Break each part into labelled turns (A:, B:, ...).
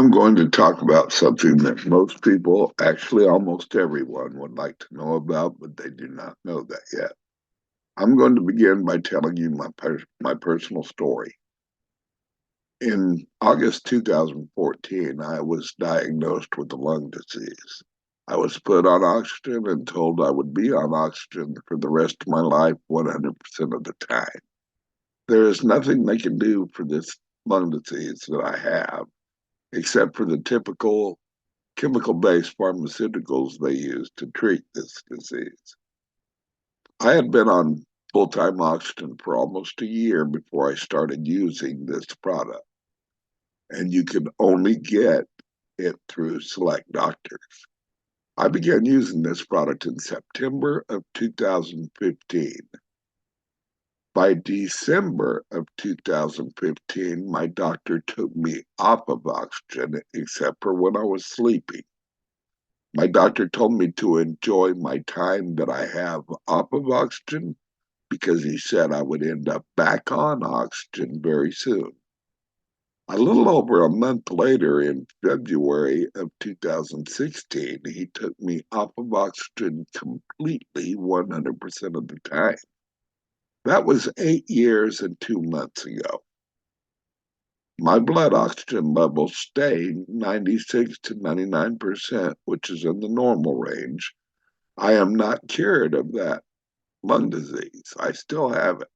A: I'm going to talk about something that most people, actually almost everyone, would like to know about, but they do not know that yet. I'm going to begin by telling you my personal story. In August 2014, I was diagnosed with a lung disease. I was put on oxygen and told I would be on oxygen for the rest of my life 100% of the time. There is nothing they can do for this lung disease that I have, except for the typical chemical-based pharmaceuticals they use to treat this disease. I had been on full-time oxygen for almost a year before I started using this product, and you can only get it through select doctors. I began using this product in September of 2015. By December of 2015, my doctor took me off of oxygen except for when I was sleeping. My doctor told me to enjoy my time that I have off of oxygen because he said I would end up back on oxygen very soon. A little over a month later, in February of 2016, he took me off of oxygen completely 100% of the time. That was 8 years and 2 months ago. My blood oxygen levels stay 96 to 99%, which is in the normal range. I am not cured of that lung disease. I still have it,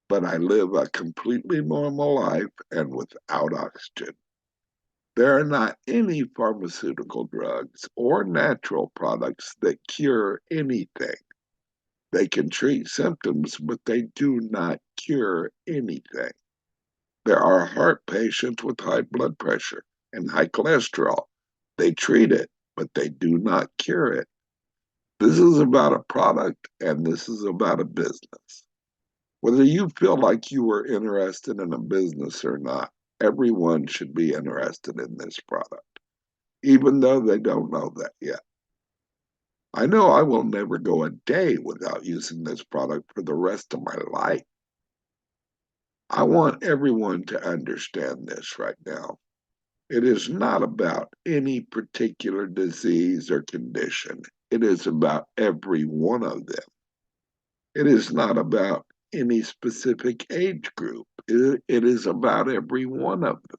A: but I live a completely normal life and without oxygen. There are not any pharmaceutical drugs or natural products that cure anything. They can treat symptoms, but they do not cure anything. There are heart patients with high blood pressure and high cholesterol. They treat it, but they do not cure it. This is about a product and this is about a business. Whether you feel like you are interested in a business or not, everyone should be interested in this product, even though they don't know that yet. I know I will never go a day without using this product for the rest of my life. I want everyone to understand this right now. It is not about any particular disease or condition. It is about every one of them. It is not about any specific age group. It is about every one of them.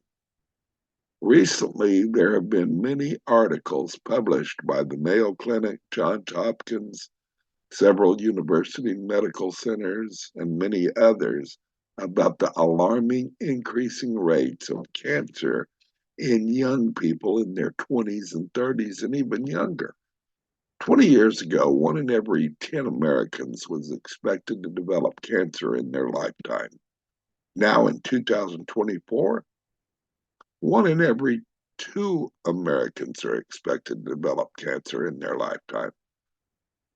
A: Recently, there have been many articles published by the Mayo Clinic, Johns Hopkins, several university medical centers, and many others about the alarming increasing rates of cancer in young people in their 20s and 30s and even younger. 20 years ago, 1 in every 10 Americans was expected to develop cancer in their lifetime. Now, in 2024, 1 in every 2 Americans are expected to develop cancer in their lifetime.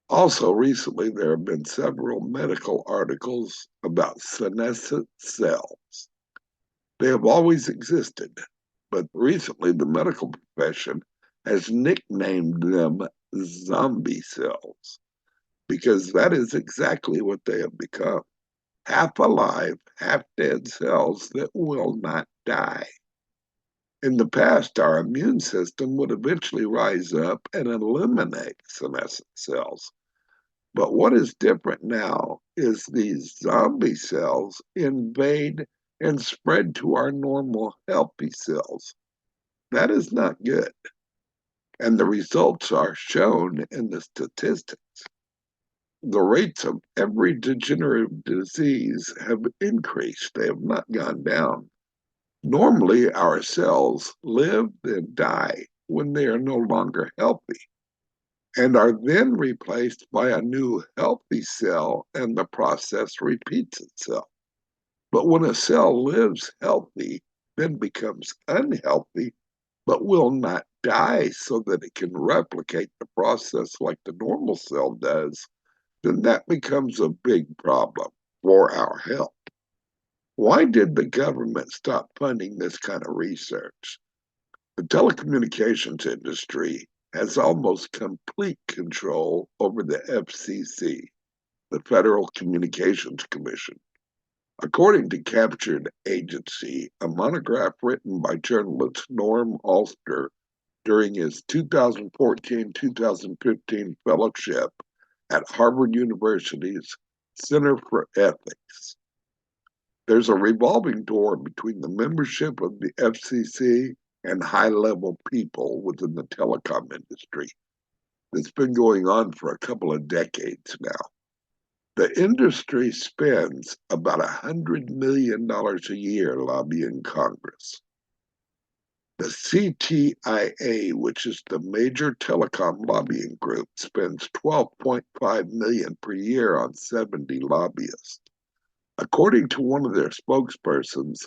A: Also, recently, there have been several medical articles about senescent cells. They have always existed, but recently the medical profession has nicknamed them zombie cells because that is exactly what they have become. Half alive, half dead cells that will not die. In the past, our immune system would eventually rise up and eliminate senescent cells. But what is different now is these zombie cells invade and spread to our normal healthy cells. That is not good. And the results are shown in the statistics. The rates of every degenerative disease have increased, they have not gone down. Normally, our cells live and die when they are no longer healthy and are then replaced by a new healthy cell, and the process repeats itself. But when a cell lives healthy, then becomes unhealthy, but will not die so that it can replicate the process like the normal cell does, then that becomes a big problem for our health. Why did the government stop funding this kind of research? The telecommunications industry has almost complete control over the FCC, the Federal Communications Commission. According to Captured Agency, a monograph written by journalist Norm Alster during his 2014-2015 fellowship at Harvard University's Center for Ethics. There's a revolving door between the membership of the FCC and high-level people within the telecom industry that's been going on for a couple of decades now. The industry spends about $100 million a year lobbying Congress. The CTIA, which is the major telecom lobbying group, spends $12.5 million per year on 70 lobbyists. According to one of their spokespersons,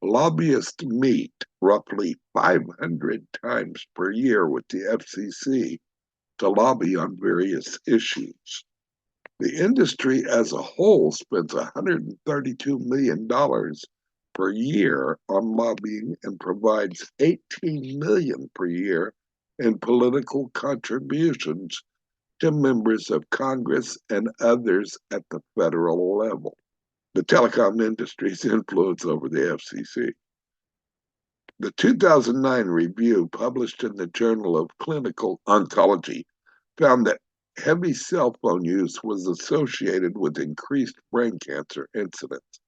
A: lobbyists meet roughly 500 times per year with the FCC to lobby on various issues. The industry as a whole spends $132 million per year on lobbying and provides $18 million per year in political contributions to members of Congress and others at the federal level. The telecom industry's influence over the FCC. The 2009 review published in the Journal of Clinical Oncology found that heavy cell phone use was associated with increased brain cancer incidence,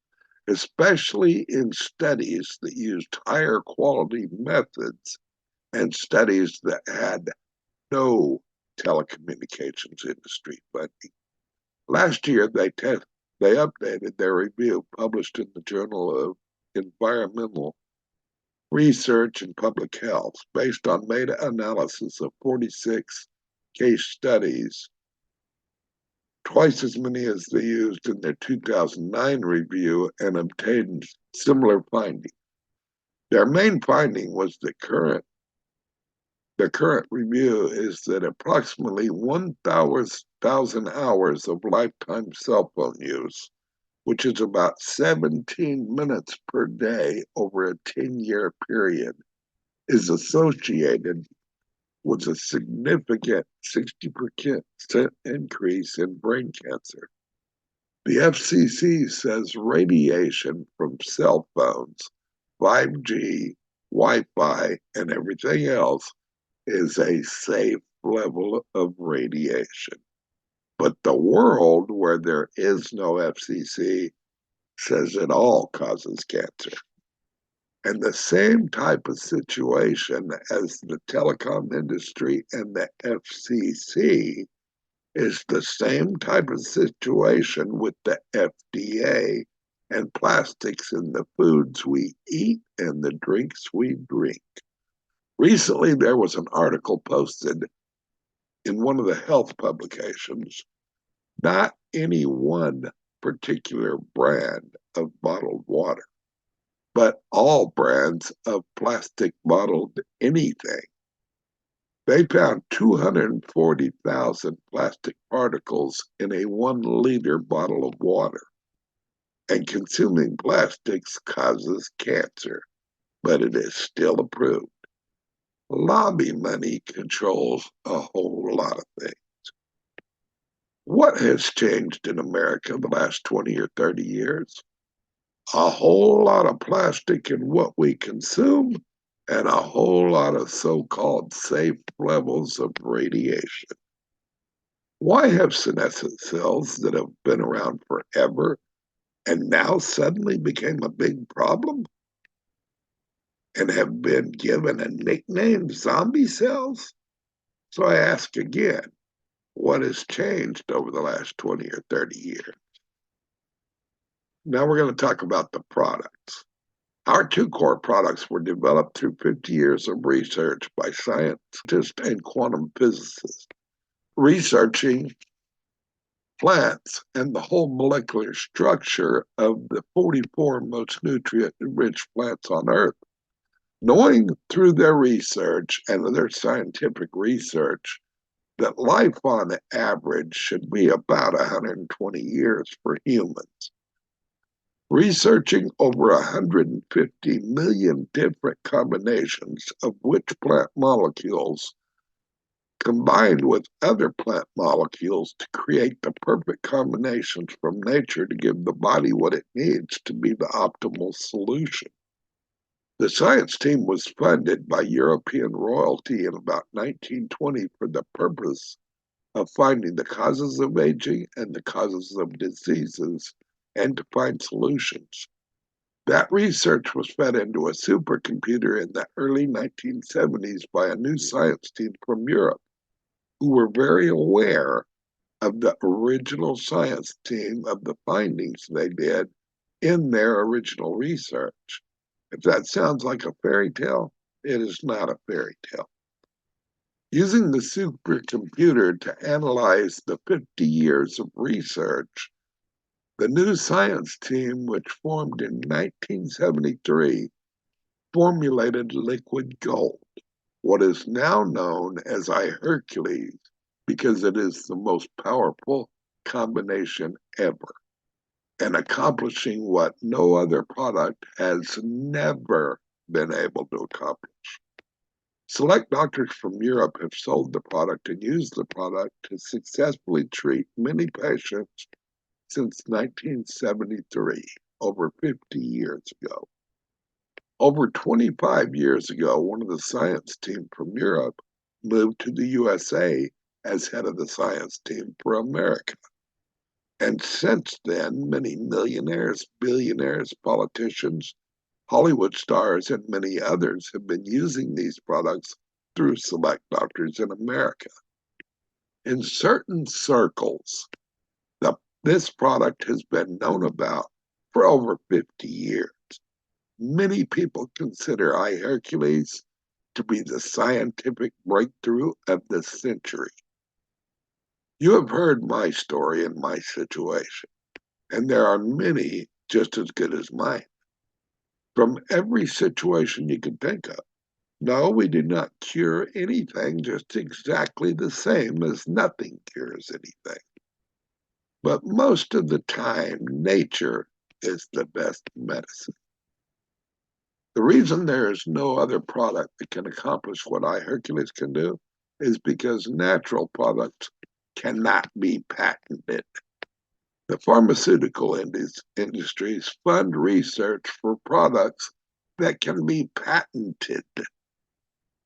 A: especially in studies that used higher quality methods and studies that had no telecommunications industry funding. Last year, they updated their review published in the Journal of Environmental Research and Public Health based on meta-analysis of 46 case studies, twice as many as they used in their 2009 review, and obtained similar findings. Their main finding was the current review is that approximately 1,000 hours of lifetime cell phone use, which is about 17 minutes per day over a 10-year period, is associated with a significant 60% increase in brain cancer. The FCC says radiation from cell phones, 5G, Wi-Fi, and everything else is a safe level of radiation. But the world where there is no FCC says it all causes cancer. And the same type of situation as the telecom industry and the FCC is the same type of situation with the FDA and plastics in the foods we eat and the drinks we drink. Recently, there was an article posted in one of the health publications, not any one particular brand of bottled water, but all brands of plastic bottled anything. They found 240,000 plastic particles in a 1-liter bottle of water. And consuming plastics causes cancer, but it is still approved. Lobby money controls a whole lot of things. What has changed in America the last 20 or 30 years? A whole lot of plastic in what we consume and a whole lot of so-called safe levels of radiation. Why have senescent cells that have been around forever and now suddenly became a big problem and have been given a nickname, zombie cells? So I ask again, what has changed over the last 20 or 30 years? Now we're going to talk about the products. Our two core products were developed through 50 years of research by scientists and quantum physicists, researching plants and the whole molecular structure of the 44 most nutrient-rich plants on Earth. Knowing through their research and their scientific research that life on average should be about 120 years for humans. Researching over 150 million different combinations of which plant molecules combined with other plant molecules to create the perfect combinations from nature to give the body what it needs to be the optimal solution. The science team was funded by European royalty in about 1920 for the purpose of finding the causes of aging and the causes of diseases and to find solutions. That research was fed into a supercomputer in the early 1970s by a new science team from Europe who were very aware of the original science team of the findings they did in their original research. If that sounds like a fairy tale, it is not a fairy tale. Using the supercomputer to analyze the 50 years of research, the new science team, which formed in 1973, formulated liquid gold, what is now known as iHercules, because it is the most powerful combination ever, and accomplishing what no other product has never been able to accomplish. Select doctors from Europe have sold the product and used the product to successfully treat many patients since 1973, over 50 years ago. Over 25 years ago, one of the science team from Europe moved to the USA as head of the science team for America. And since then, many millionaires, billionaires, politicians, Hollywood stars, and many others have been using these products through Select Doctors in America. In certain circles, this product has been known about for over 50 years. Many people consider iHercules to be the scientific breakthrough of the century. You have heard my story and my situation, and there are many just as good as mine. From every situation you can think of. No, we do not cure anything just exactly the same as nothing cures anything. But most of the time, nature is the best medicine. The reason there is no other product that can accomplish what iHercules can do is because natural products cannot be patented. The pharmaceutical industries fund research for products that can be patented.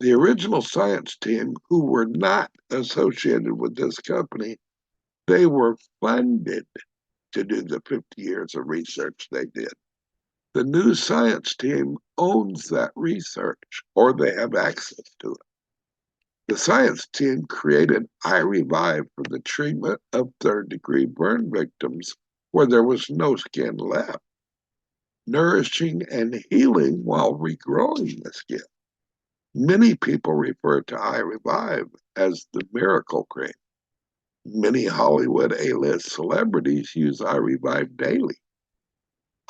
A: The original science team, who were not associated with this company, they were funded to do the 50 years of research they did. The new science team owns that research, or they have access to it. The science team created iRevive for the treatment of third-degree burn victims where there was no skin left, nourishing and healing while regrowing the skin. Many people refer to iRevive as the miracle cream. Many Hollywood A-list celebrities use iRevive daily.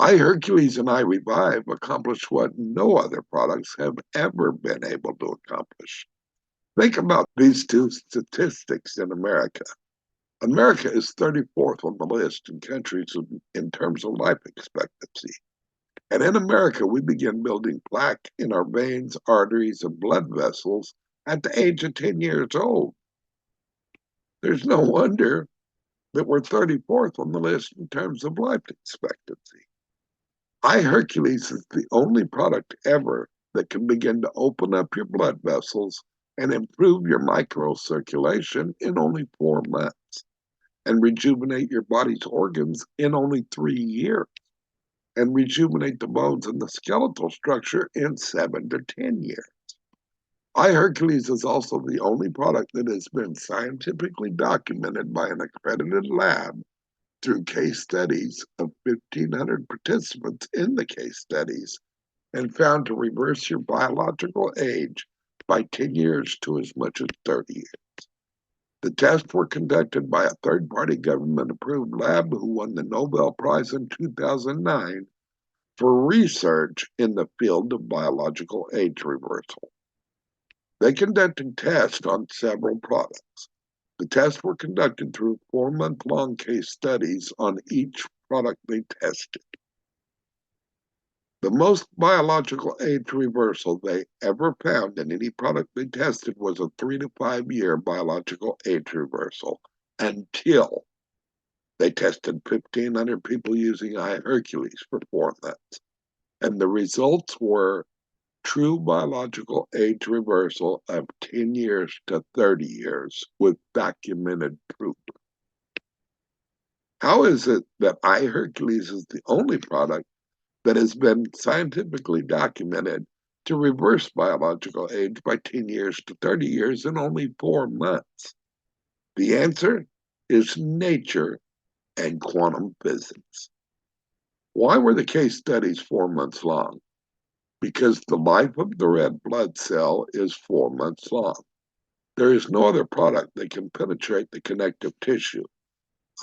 A: iHercules and iRevive accomplish what no other products have ever been able to accomplish. Think about these two statistics in America. America is 34th on the list in countries in terms of life expectancy. And in America, we begin building plaque in our veins, arteries, and blood vessels at the age of 10 years old. There's no wonder that we're 34th on the list in terms of life expectancy. iHercules is the only product ever that can begin to open up your blood vessels and improve your microcirculation in only 4 months, and rejuvenate your body's organs in only 3 years, and rejuvenate the bones and the skeletal structure in 7 to 10 years. iHercules is also the only product that has been scientifically documented by an accredited lab through case studies of 1,500 participants in the case studies, and found to reverse your biological age by 10 years to as much as 30 years. The tests were conducted by a third-party government-approved lab who won the Nobel Prize in 2009 for research in the field of biological age reversal. They conducted tests on several products. The tests were conducted through 4-month-long case studies on each product they tested. The most biological age reversal they ever found in any product they tested was a 3 to 5 year biological age reversal until they tested 1,500 people using iHercules for 4 months. And the results were true biological age reversal of 10 years to 30 years with documented proof. How is it that iHercules is the only product that has been scientifically documented to reverse biological age by 10 years to 30 years in only 4 months? The answer is nature and quantum physics. Why were the case studies 4 months long? Because the life of the red blood cell is 4 months long. There is no other product that can penetrate the connective tissue.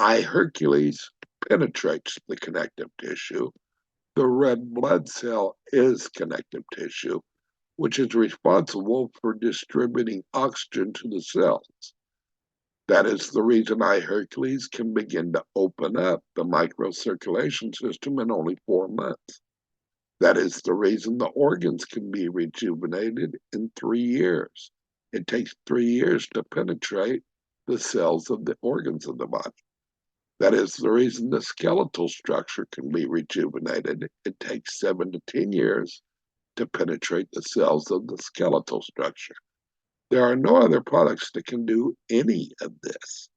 A: iHercules penetrates the connective tissue. The red blood cell is connective tissue, which is responsible for distributing oxygen to the cells. That is the reason iHercules can begin to open up the microcirculation system in only 4 months. That is the reason the organs can be rejuvenated in 3 years. It takes 3 years to penetrate the cells of the organs of the body. That is the reason the skeletal structure can be rejuvenated. It takes 7 to 10 years to penetrate the cells of the skeletal structure. There are no other products that can do any of this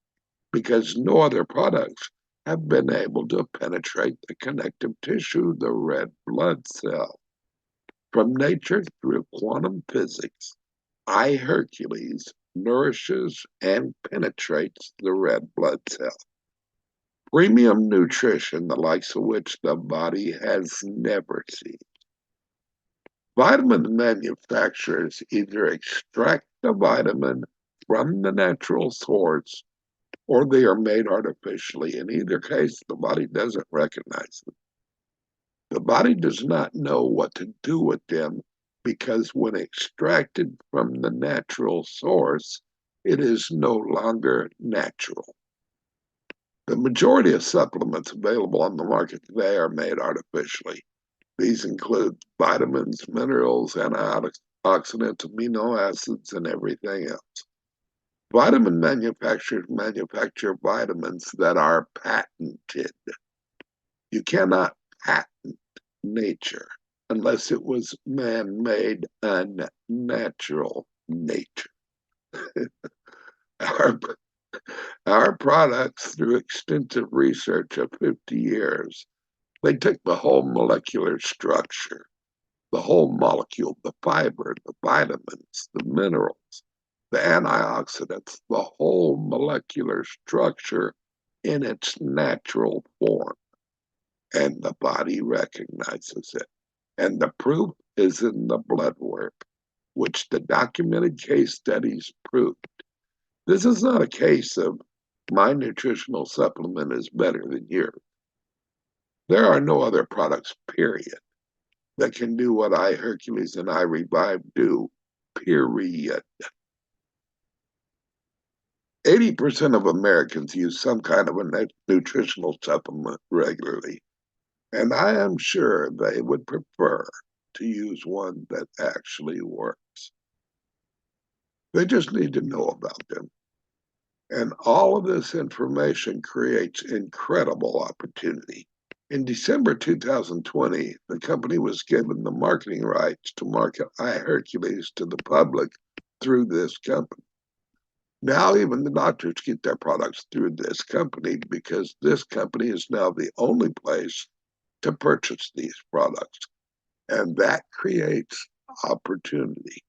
A: because no other products have been able to penetrate the connective tissue, the red blood cell. From nature through quantum physics, iHercules nourishes and penetrates the red blood cell. Premium nutrition, the likes of which the body has never seen. Vitamin manufacturers either extract the vitamin from the natural source or they are made artificially. In either case, the body doesn't recognize them. The body does not know what to do with them because when extracted from the natural source, it is no longer natural. The majority of supplements available on the market today are made artificially. These include vitamins, minerals, antioxidants, amino acids, and everything else. Vitamin manufacturers manufacture vitamins that are patented. You cannot patent nature unless it was man-made, unnatural nature. our, our products, through extensive research of 50 years, they took the whole molecular structure, the whole molecule, the fiber, the vitamins, the minerals, the antioxidants, the whole molecular structure in its natural form. And the body recognizes it. And the proof is in the blood work, which the documented case studies proved. This is not a case of my nutritional supplement is better than yours. There are no other products, period, that can do what iHercules and iRevive do, period. 80% of Americans use some kind of a nutritional supplement regularly, and I am sure they would prefer to use one that actually works. They just need to know about them. And all of this information creates incredible opportunity. In December 2020, the company was given the marketing rights to market iHercules to the public through this company. Now even the doctors get their products through this company because this company is now the only place to purchase these products. And that creates opportunity.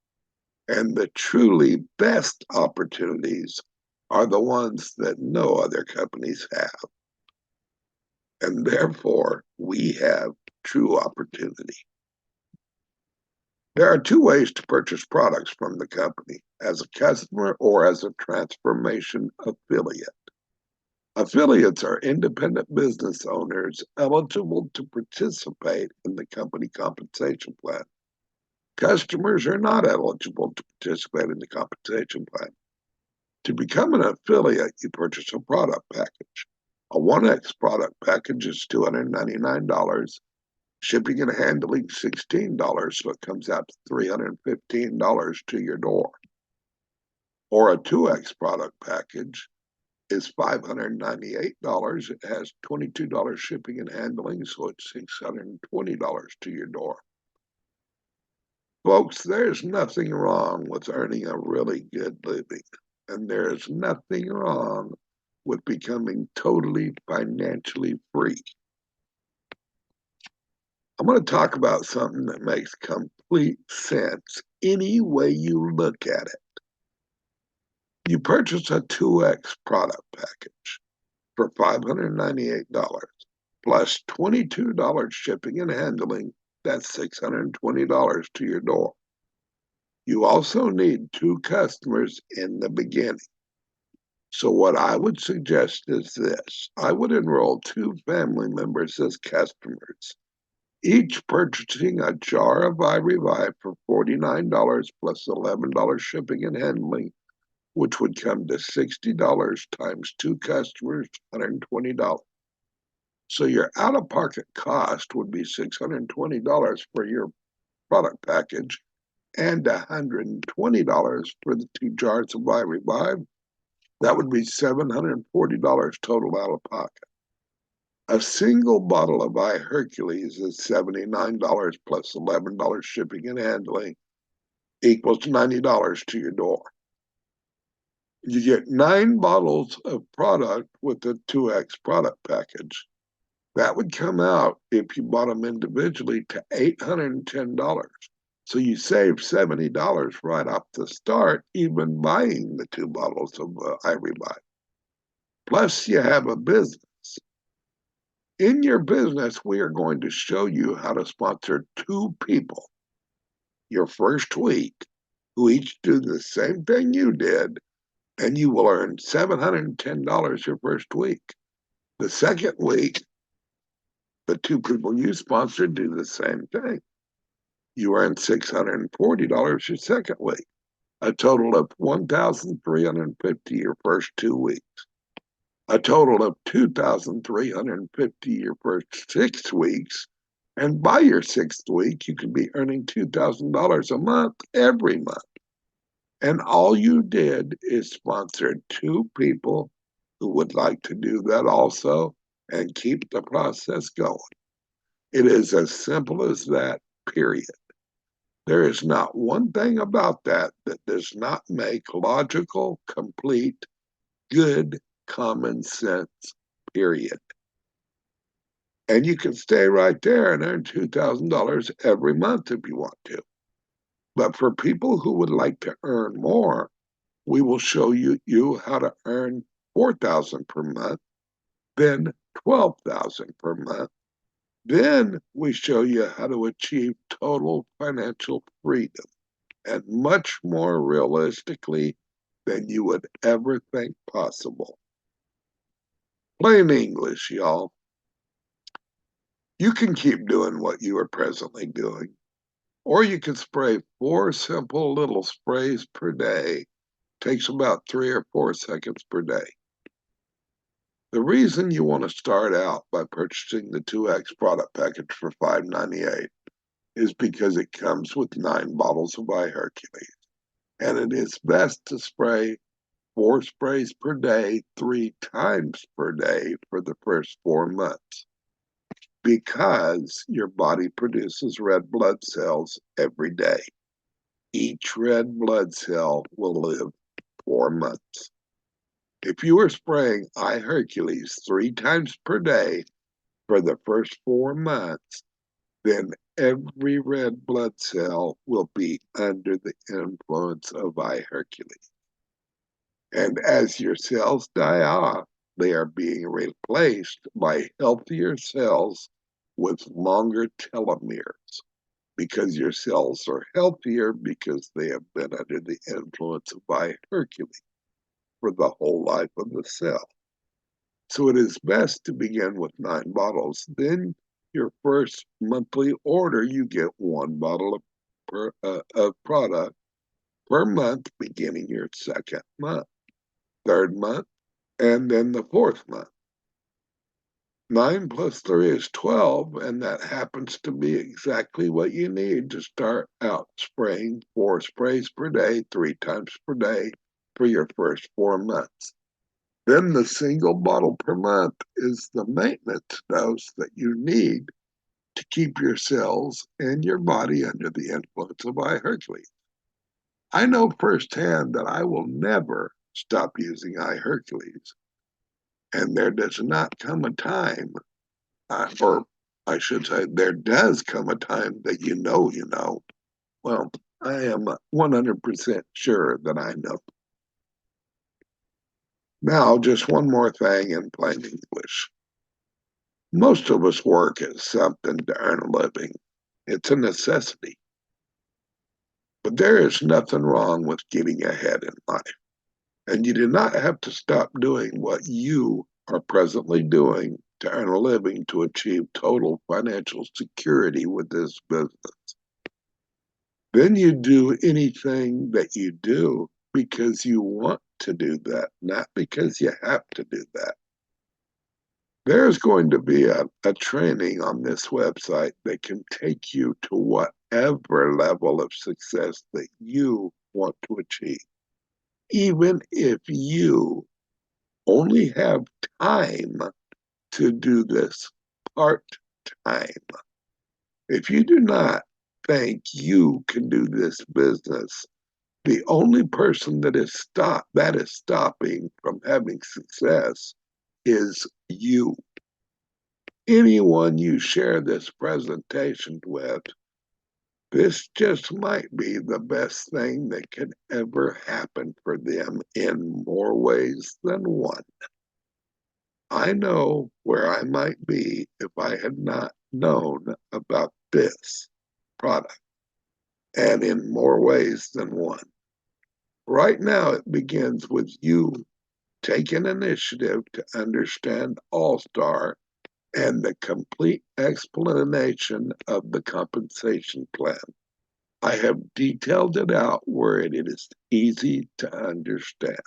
A: And the truly best opportunities are the ones that no other companies have. And therefore, we have true opportunity. There are two ways to purchase products from the company, as a customer or as a transformation affiliate. Affiliates are independent business owners eligible to participate in the company compensation plan. Customers are not eligible to participate in the compensation plan. To become an affiliate, you purchase a product package. A 1X product package is $299. Shipping and handling $16, so it comes out to $315 to your door. Or a 2X product package is $598. It has $22 shipping and handling, so it's $620 to your door. Folks, there's nothing wrong with earning a really good living, and there's nothing wrong with becoming totally financially free. I'm going to talk about something that makes complete sense any way you look at it. You purchase a 2X product package for $598 plus $22 shipping and handling. That's $620 to your door. You also need 2 customers in the beginning. So what I would suggest is this. I would enroll 2 family members as customers, each purchasing a jar of iRevive for $49 plus $11 shipping and handling, which would come to $60 times 2 customers, $120. So your out-of-pocket cost would be $620 for your product package and $120 for the 2 jars of iRevive. That would be $740 total out of pocket. A single bottle of iHercules is $79 plus $11 shipping and handling, equals $90 to your door. You get 9 bottles of product with the 2X product package. That would come out, if you bought them individually, to $810. So you save $70 right off the start, even buying the 2 bottles of iRevive. Plus, you have a business. In your business, we are going to show you how to sponsor 2 people your first week who each do the same thing you did, and you will earn $710 your first week. The second week, the 2 people you sponsored do the same thing. You earn $640 your second week, a total of $1,350 your first 2 weeks, a total of $2,350 your first 6 weeks, and by your 6th week, you could be earning $2,000 a month every month. And all you did is sponsor 2 people who would like to do that also and keep the process going. It is as simple as that, period. There is not one thing about that that does not make logical, complete, good, common sense, period. And you can stay right there and earn $2,000 every month if you want to. But for people who would like to earn more, we will show you how to earn $4,000 per month, then $12,000 per month. Then we show you how to achieve total financial freedom, and much more realistically than you would ever think possible. Plain English, y'all. You can keep doing what you are presently doing, or you can spray 4 simple little sprays per day. Takes about 3 or 4 seconds per day. The reason you want to start out by purchasing the 2X product package for $598 is because it comes with 9 bottles of iHercules, and it is best to spray 4 sprays per day, 3 times per day for the first 4 months, because your body produces red blood cells every day. Each red blood cell will live 4 months. If you are spraying iHercules 3 times per day for the first 4 months, then every red blood cell will be under the influence of iHercules. And as your cells die off, they are being replaced by healthier cells with longer telomeres, because your cells are healthier because they have been under the influence of iHercules for the whole life of the cell. So it is best to begin with 9 bottles. Then your first monthly order, you get 1 bottle of product per month, beginning your 2nd month, 3rd month, and then the 4th month. 9 plus 3 is 12, and that happens to be exactly what you need to start out spraying 4 sprays per day, 3 times per day for your first 4 months. Then the single bottle per month is the maintenance dose that you need to keep your cells and your body under the influence of iHercules. I know firsthand that I will never stop using iHercules, and there does not come a time, or I should say, there does come a time that you know. Well, I am 100% sure that I know. Now, just one more thing in plain English. Most of us work at something to earn a living. It's a necessity. But there is nothing wrong with getting ahead in life. And you do not have to stop doing what you are presently doing to earn a living to achieve total financial security with this business. Then you do anything that you do because you want to do that, not because you have to do that. There's going to be a training on this website that can take you to whatever level of success that you want to achieve. Even if you only have time to do this part time. If you do not think you can do this business, the only person that is stopping from having success is you. Anyone you share this presentation with, this just might be the best thing that could ever happen for them in more ways than one. I know where I might be if I had not known about this product, and in more ways than one. Right now, it begins with you taking initiative to understand All-Star and the complete explanation of the compensation plan. I have detailed it out where it is easy to understand.